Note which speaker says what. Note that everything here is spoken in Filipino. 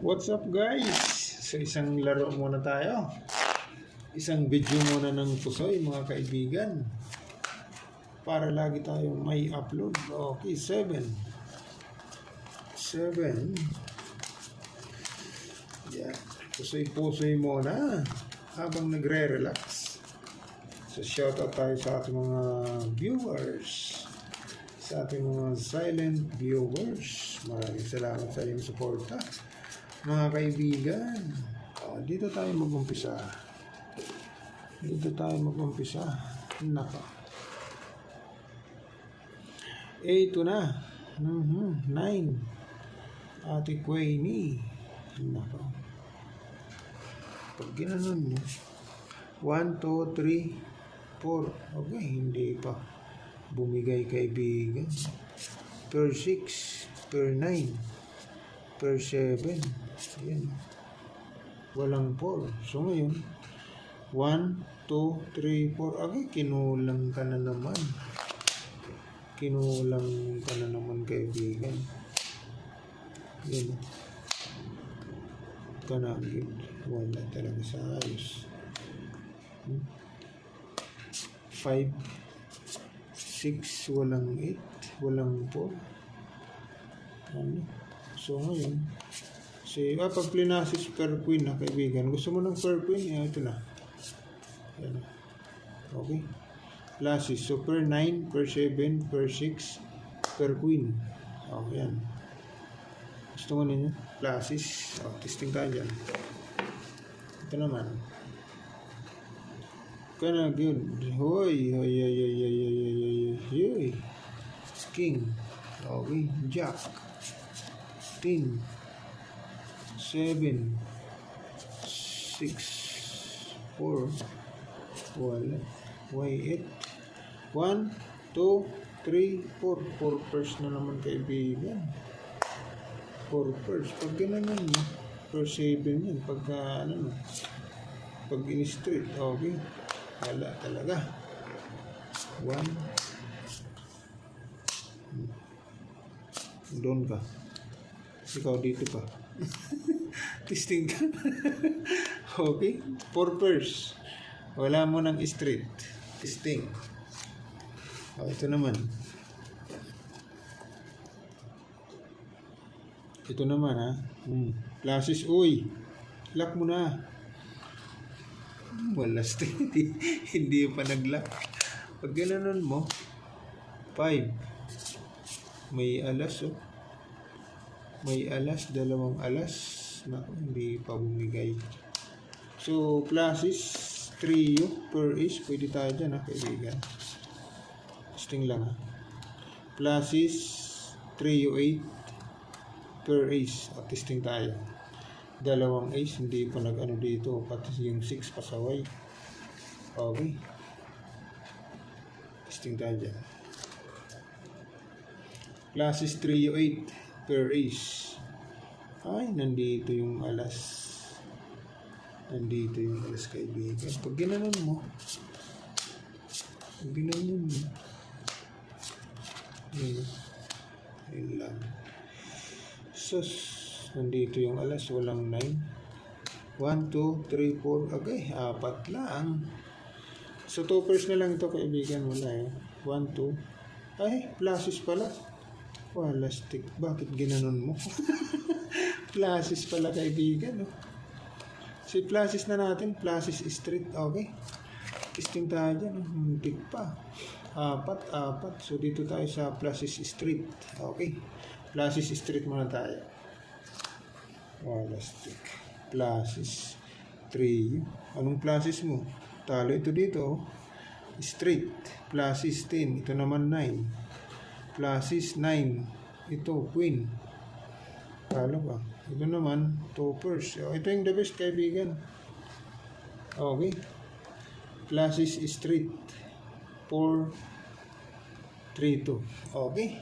Speaker 1: What's up guys? So isang laro muna tayo. Isang video muna ng pusoy mga kaibigan. Para lagi tayong may upload. Okay, 7. Yeah. Pusoy-pusoy muna habang nagre-relax. So shoutout tayo sa ating mga viewers. Sa ating mga silent viewers. Maraming salamat sa inyong suporta. Mga kaibigan, dito tayo mag-umpisa. Naka. 8 na. 9. Ate Queenie. Naka. Pag ginanon nyo, 1, 2, 3, 4. Okay, hindi pa bumigay kaibigan. Per 6, per 9, per 7. Ayan. Walang 4. So ngayon, 1, 2, 3, 4. Okay, kinulang ka na naman. Kaibigan. Ayan. Kanagin. Wala talaga sa ayos. 5, 6, walang 8, walang 4. Ano? So ngayon, pag plinasis per queen na kaibigan, gusto mo ng per queen, ito na. Yan. Okay. Plasis. So per 9, per 7, per 6, per queen. Okay, yan. Gusto mo ninyo? Plasis. Testing tayo dyan. Ito naman. Kana good. Hoy. King. Okay. Jack. 10. 7, 6, 4, wala, y 8, 1, 2, 3, 4, 4 pairs na naman kaibigan. 4 pairs, pag gano'n nyo, per 7 yan, pagka ano, pag in-street, okay, wala talaga. 1, doon ka, ikaw dito ka. Testing ka. Okay, 4 pairs. Wala mo ng straight. Testing. Ito naman. Ha. Classes, uy. Lock mo na. Wala straight. Hindi pa nag-lock. Pag gano'n mo, 5. May alas, May alas, 2 alas. Hindi pa bumigay. So, classes 3 per ace. Pwede tayo dyan, kaibigan. Testing lang, Classes 3 8 per ace. Testing tayo. 2 ace. Hindi pa nag-ano dito. Pati yung 6 pasaway. Okay. Testing tayo dyan. Classes 3 8 per ace. Ay, nandito yung alas. Kaibigan. Pag ginanon mo. Yun lang. Sus, nandito yung alas. Walang 9. 1, 2, 3, 4. Okay, 4 lang. So, 2 pairs na lang ito, kaibigan. Wala 1, 2. Ay, pluses pala. Wala stick. Bakit ginanon mo? Pluses pala kaibigan, Si pluses na natin, pluses street, okay. Testing tayo dyan, muntik pa. 4. So dito tayo sa pluses street, okay. Pluses street muna tayo. Wala stick. Pluses 3. Anong pluses mo? Talo ito dito, Street. Pluses 10. Ito naman 9. Pluses 9. Ito, queen. Talo ba? Ito naman, 2 pairs. Ito yung the best, kaibigan. Okay. Classes street. 4, 3, 2. Okay.